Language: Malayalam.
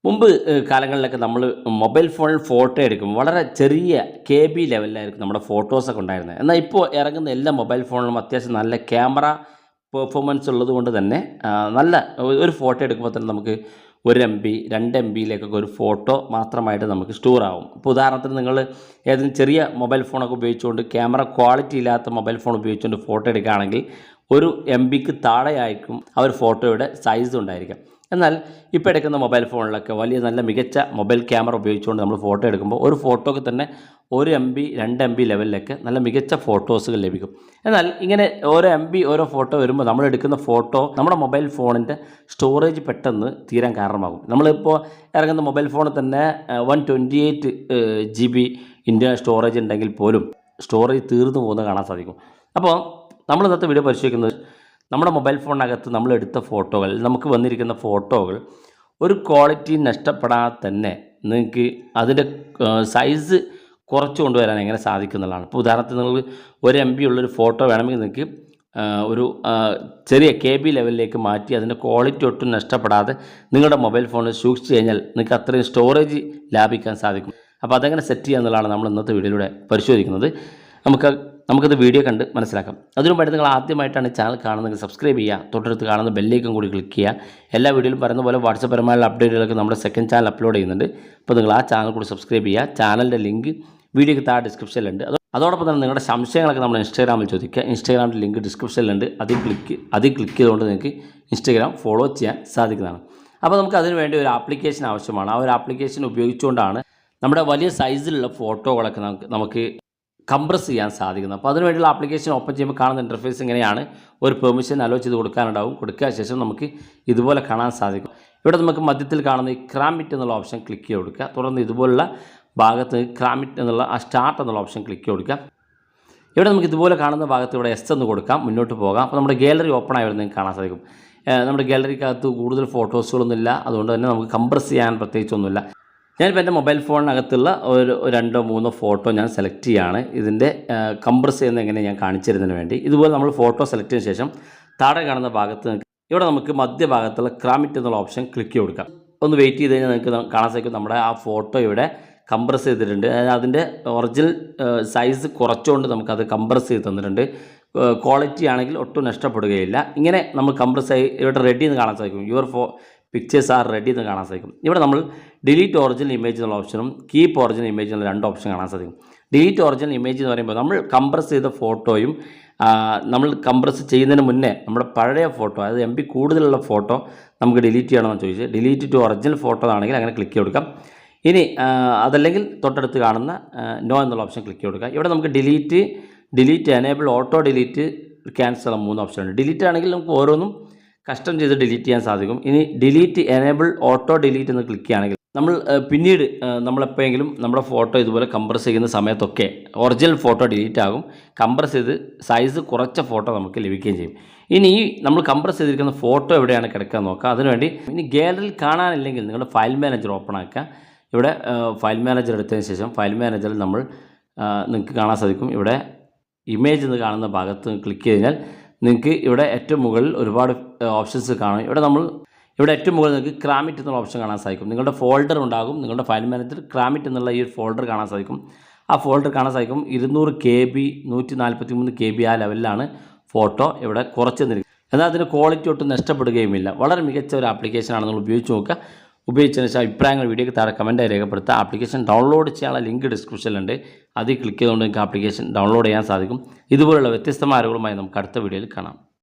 മുമ്പ് കാലങ്ങളിലൊക്കെ നമ്മൾ മൊബൈൽ ഫോണിൽ ഫോട്ടോ എടുക്കുമ്പോൾ വളരെ ചെറിയ KB ലെവലിലായിരിക്കും നമ്മുടെ ഫോട്ടോസൊക്കെ ഉണ്ടായിരുന്നത്. എന്നാൽ ഇപ്പോൾ ഇറങ്ങുന്ന എല്ലാ മൊബൈൽ ഫോണിലും അത്യാവശ്യം നല്ല ക്യാമറ പെർഫോമൻസ് ഉള്ളതുകൊണ്ട് തന്നെ നല്ല ഒരു ഫോട്ടോ എടുക്കുമ്പോൾ തന്നെ നമുക്ക് 1 MB 2 MBയിലേക്കൊക്കെ ഒരു ഫോട്ടോ മാത്രമായിട്ട് നമുക്ക് സ്റ്റോർ ആവും. ഇപ്പോൾ ഉദാഹരണത്തിന് നിങ്ങൾ ഏതെങ്കിലും ചെറിയ മൊബൈൽ ഫോണൊക്കെ ഉപയോഗിച്ചുകൊണ്ട് ക്യാമറ ക്വാളിറ്റി ഇല്ലാത്ത മൊബൈൽ ഫോൺ ഉപയോഗിച്ചുകൊണ്ട് ഫോട്ടോ എടുക്കുകയാണെങ്കിൽ 1 MBക്ക് താഴെയായിരിക്കും ആ ഒരു ഫോട്ടോയുടെ സൈസ് ഉണ്ടായിരിക്കുക. എന്നാൽ ഇപ്പോൾ എടുക്കുന്ന മൊബൈൽ ഫോണിലൊക്കെ വലിയ നല്ല മികച്ച മൊബൈൽ ക്യാമറ ഉപയോഗിച്ചുകൊണ്ട് നമ്മൾ ഫോട്ടോ എടുക്കുമ്പോൾ ഒരു ഫോട്ടോയ്ക്ക് തന്നെ 1 MB 2 MB ലെവലിലൊക്കെ നല്ല മികച്ച ഫോട്ടോസുകൾ ലഭിക്കും. എന്നാൽ ഇങ്ങനെ ഓരോ MB ഓരോ ഫോട്ടോ വരുമ്പോൾ നമ്മൾ എടുക്കുന്ന ഫോട്ടോ നമ്മുടെ മൊബൈൽ ഫോണിൻ്റെ സ്റ്റോറേജ് പെട്ടെന്ന് തീരാൻ കാരണമാകും. നമ്മളിപ്പോൾ ഇറങ്ങുന്ന മൊബൈൽ ഫോണിൽ തന്നെ 128 GB ഇൻ്റർണൽ സ്റ്റോറേജ് ഉണ്ടെങ്കിൽ പോലും സ്റ്റോറേജ് തീർന്നു പോകുന്നത് കാണാൻ സാധിക്കും. അപ്പോൾ നമ്മൾ ഇന്നത്തെ വീഡിയോ പരിശോധിക്കുന്നത് നമ്മുടെ മൊബൈൽ ഫോണിനകത്ത് നമ്മൾ എടുത്ത ഫോട്ടോകൾ, നമുക്ക് വന്നിരിക്കുന്ന ഫോട്ടോകൾ ഒരു ക്വാളിറ്റി നഷ്ടപ്പെടാതെ തന്നെ നിങ്ങൾക്ക് അതിൻ്റെ സൈസ് കുറച്ച് കൊണ്ടുവരാൻ എങ്ങനെ സാധിക്കുന്നതാണ്. ഇപ്പോൾ ഉദാഹരണത്തിന് നിങ്ങൾക്ക് 1 MB ഉള്ളൊരു ഫോട്ടോ വേണമെങ്കിൽ നിങ്ങൾക്ക് ഒരു ചെറിയ KB ലെവലിലേക്ക് മാറ്റി അതിൻ്റെ ക്വാളിറ്റി ഒട്ടും നഷ്ടപ്പെടാതെ നിങ്ങളുടെ മൊബൈൽ ഫോണിൽ സൂക്ഷിച്ച് കഴിഞ്ഞാൽ നിങ്ങൾക്ക് അത്രയും സ്റ്റോറേജ് ലാഭിക്കാൻ സാധിക്കും. അപ്പോൾ അതെങ്ങനെ സെറ്റ് ചെയ്യുക എന്നുള്ളതാണ് നമ്മൾ ഇന്നത്തെ വീഡിയോയിലൂടെ പരിശോധിക്കുന്നത്. നമുക്കത് വീഡിയോ കണ്ട് മനസ്സിലാക്കാം. അതിനുമുമ്പായിട്ട് നിങ്ങൾ ആദ്യമായിട്ടാണ് ചാനൽ കാണുന്നത് സബ്സ്ക്രൈബ് ചെയ്യുക, തൊട്ടടുത്ത് കാണുന്ന ബെല്ലേക്കും കൂടി ക്ലിക്ക് ചെയ്യുക. എല്ലാ വീഡിയോയിലും പറയുന്ന പോലെ വാട്സപ്പ് പരമായുള്ള അപ്ഡേറ്റുകളൊക്കെ നമ്മുടെ സെക്കൻഡ് ചാനൽ അപ്ലോഡ് ചെയ്യുന്നുണ്ട്. അപ്പോൾ നിങ്ങൾ ആ ചാനൽ കൂടി സബ്സ്ക്രൈബ് ചെയ്യുക. ചാനലിൻ്റെ ലിങ്ക് വീഡിയോയ്ക്ക് താഴെ ഡിസ്ക്രിപ്ഷനിലുണ്ട്. അതോടൊപ്പം തന്നെ നിങ്ങളുടെ സംശയങ്ങളൊക്കെ നമ്മൾ ഇൻസ്റ്റാഗ്രാമിൽ ചോദിക്കുക. ഇൻസ്റ്റാഗ്രാമിൻ്റെ ലിങ്ക് ഡിസ്ക്രിപ്ഷനിലുണ്ട്. അതിൽ ക്ലിക്ക് ചെയ്തുകൊണ്ട് നിങ്ങൾക്ക് ഇൻസ്റ്റാഗ്രാം ഫോളോ ചെയ്യാൻ സാധിക്കുന്നതാണ്. അപ്പോൾ നമുക്ക് അതിന് വേണ്ടി ഒരു ആപ്ലിക്കേഷൻ ആവശ്യമാണ്. ആ ഒരു ആപ്ലിക്കേഷൻ ഉപയോഗിച്ചുകൊണ്ടാണ് നമ്മുടെ വലിയ സൈസിലുള്ള ഫോട്ടോകളൊക്കെ നമുക്ക് കംപ്രസ് ചെയ്യാൻ സാധിക്കുന്നത്. അപ്പോൾ അതിനുവേണ്ടിയുള്ള ആപ്ലിക്കേഷൻ ഓപ്പൺ ചെയ്യുമ്പോൾ കാണുന്ന ഇൻ്റർഫേസ് ഇങ്ങനെയാണ്. ഒരു പെർമിഷൻ അലോ ചെയ്ത് കൊടുക്കാനുണ്ടാവും. കൊടുക്കുക ശേഷം നമുക്ക് ഇതുപോലെ കാണാൻ സാധിക്കും. ഇവിടെ നമുക്ക് മധ്യത്തിൽ കാണുന്ന ഈ ക്രാമിറ്റ് എന്നുള്ള ഓപ്ഷൻ ക്ലിക്ക് ചെയ്ത് കൊടുക്കുക. തുടർന്ന് ഇതുപോലുള്ള ഭാഗത്ത് ക്രാമിറ്റ് എന്നുള്ള ആ സ്റ്റാർട്ട് എന്നുള്ള ഓപ്ഷൻ ക്ലിക്ക് ചെയ്ത് കൊടുക്കുക. ഇവിടെ നമുക്ക് ഇതുപോലെ കാണുന്ന ഭാഗത്ത് ഇവിടെ S എന്ന് കൊടുക്കാം, മുന്നോട്ട് പോകാം. അപ്പോൾ നമ്മുടെ ഗാലറി ഓപ്പൺ ആയി വരുന്നത് കാണാൻ സാധിക്കും. നമ്മുടെ ഗാലറിക്കകത്ത് കൂടുതൽ ഫോട്ടോസുകളൊന്നുമില്ല, അതുകൊണ്ട് തന്നെ നമുക്ക് കംപ്രസ് ചെയ്യാൻ പ്രത്യേകിച്ചൊന്നുമില്ല. ഞാനിപ്പോൾ എൻ്റെ മൊബൈൽ ഫോണിനകത്തുള്ള ഒരു 2-3 ഫോട്ടോ ഞാൻ സെലക്ട് ചെയ്യുകയാണ്. ഇതിൻ്റെ കംപ്രസ് ചെയ്യുന്നത് എങ്ങനെ ഞാൻ കാണിച്ചു തരുന്നതിന് വേണ്ടി. ഇതുപോലെ നമ്മൾ ഫോട്ടോ സെലക്ട് ചെയ്തതിന് ശേഷം താഴെ കാണുന്ന ഭാഗത്ത് ഇവിടെ നമുക്ക് മധ്യഭാഗത്തുള്ള ക്രാമിറ്റ് എന്നുള്ള ഓപ്ഷൻ ക്ലിക്ക് ചെയ്ത് കൊടുക്കാം. ഒന്ന് വെയിറ്റ് ചെയ്ത് കഴിഞ്ഞാൽ നിങ്ങൾക്ക് കാണാൻ സാധിക്കും നമ്മുടെ ആ ഫോട്ടോ ഇവിടെ കംപ്രസ് ചെയ്തിട്ടുണ്ട്. അതിൻ്റെ ഒറിജിനൽ സൈസ് കുറച്ചുകൊണ്ട് നമുക്കത് കംപ്രസ് ചെയ്ത് തന്നിട്ടുണ്ട്. ക്വാളിറ്റി ആണെങ്കിൽ ഒട്ടും നഷ്ടപ്പെടുകയില്ല. ഇങ്ങനെ നമ്മൾ കംപ്രസ് ആയി ഇവിടെ റെഡി എന്ന് കാണാൻ സാധിക്കും. യുവർ പിക്ചേഴ്സ് ആർ റെഡി എന്ന് കാണാൻ സാധിക്കും. ഇവിടെ നമ്മൾ ഡിലീറ്റ് ഒറിജിനൽ ഇമേജ് എന്നുള്ള ഓപ്ഷനും കീപ്പ് ഒറിജിനൽ ഇമേജ് എന്നുള്ള 2 ഓപ്ഷൻ കാണാൻ സാധിക്കും. ഡിലീറ്റ് ഒറിജിനൽ ഇമേജ് എന്ന് പറയുമ്പോൾ നമ്മൾ കംപ്രസ് ചെയ്ത ഫോട്ടോയും നമ്മൾ കംപ്രസ് ചെയ്യുന്നതിന് മുന്നേ നമ്മുടെ പഴയ ഫോട്ടോ, അതായത് MB കൂടുതലുള്ള ഫോട്ടോ നമുക്ക് ഡിലീറ്റ് ചെയ്യണമെന്ന് ചോദിച്ച് ഡിലീറ്റ് ടു ഒറിജിനൽ ഫോട്ടോ ആണെങ്കിൽ അങ്ങനെ ക്ലിക്ക് ചെയ്ത് കൊടുക്കാം. ഇനി അതല്ലെങ്കിൽ തൊട്ടടുത്ത് കാണുന്ന നോ എന്നുള്ള ഓപ്ഷൻ ക്ലിക്ക് ചെയ്ത് കൊടുക്കുക. ഇവിടെ നമുക്ക് delete enable auto delete cancel 3 ഓപ്ഷനുണ്ട്. ഡിലീറ്റ് ആണെങ്കിൽ നമുക്ക് ഓരോന്നും കസ്റ്റം ചെയ്ത് ഡിലീറ്റ് ചെയ്യാൻ സാധിക്കും. ഇനി ഡിലീറ്റ് എനേബിൾ ഓട്ടോ ഡിലീറ്റ് എന്ന് ക്ലിക്ക് ചെയ്യുകയാണെങ്കിൽ നമ്മൾ പിന്നീട് നമ്മളെപ്പോഴെങ്കിലും നമ്മുടെ ഫോട്ടോ ഇതുപോലെ കംപ്രസ് ചെയ്യുന്ന സമയത്തൊക്കെ ഒറിജിനൽ ഫോട്ടോ ഡിലീറ്റ് ആകും. കംപ്രസ് ചെയ്ത് സൈസ് കുറച്ച ഫോട്ടോ നമുക്ക് ലഭിക്കുകയും ചെയ്യും. ഇനി ഈ നമ്മൾ കംപ്രസ് ചെയ്തിരിക്കുന്ന ഫോട്ടോ എവിടെയാണ് കിടക്കുക നോക്കുക. അതിനുവേണ്ടി ഇനി ഗാലറിയിൽ കാണാനില്ലെങ്കിൽ നിങ്ങളുടെ ഫയൽ മാനേജർ ഓപ്പൺ ആക്കുക. ഇവിടെ ഫയൽ മാനേജർ എടുത്തതിന് ശേഷം ഫയൽ മാനേജറിൽ നിങ്ങൾക്ക് കാണാൻ സാധിക്കും. ഇവിടെ ഇമേജ് എന്ന് കാണുന്ന ഭാഗത്ത് ക്ലിക്ക് ചെയ്ത് കഴിഞ്ഞാൽ നിങ്ങൾക്ക് ഇവിടെ ഏറ്റവും മുകളിൽ ഒരുപാട് ഓപ്ഷൻസ് കാണും. ഇവിടെ ഏറ്റവും മുകളിൽ നിങ്ങൾക്ക് ക്രാമിറ്റ് എന്നുള്ള ഓപ്ഷൻ കാണാൻ സാധിക്കും. നിങ്ങളുടെ ഫോൾഡർ ഉണ്ടാകും. നിങ്ങളുടെ ഫയൽ മാനേജർ ക്രാമിറ്റ് എന്നുള്ള ഈ ഒരു ഫോൾഡർ കാണാൻ സാധിക്കും. ആ ഫോൾഡർ കാണാൻ സാധിക്കും. 200 KB 143 KB ആ ലെവലിലാണ് ഫോട്ടോ ഇവിടെ കുറച്ച് തന്നിരിക്കുന്നത്. എന്നാൽ അതിന് ക്വാളിറ്റി ഒട്ടും നഷ്ടപ്പെടുകയുമില്ല. വളരെ മികച്ച ഒരു ആപ്ലിക്കേഷനാണ്. നിങ്ങൾ ഉപയോഗിച്ച് നോക്കുക. ഉപയോഗിച്ചതിന് ശേഷം അഭിപ്രായങ്ങൾ വീഡിയോയ്ക്ക് താഴെ കമൻറ്റായി രേഖപ്പെടുത്തുക. ആപ്ലിക്കേഷൻ ഡൗൺലോഡ് ചെയ്യാനുള്ള ലിങ്ക് ഡിസ്ക്രിപ്ഷനിലുണ്ട്. അതിൽ ക്ലിക്ക് ചെയ്തുകൊണ്ട് നിങ്ങൾക്ക് ആപ്ലിക്കേഷൻ ഡൗൺലോഡ് ചെയ്യാൻ സാധിക്കും. ഇതുപോലുള്ള വ്യത്യസ്തമായ അറിവുകളുമായി നമുക്ക് അടുത്ത വീഡിയോയിൽ കാണാം.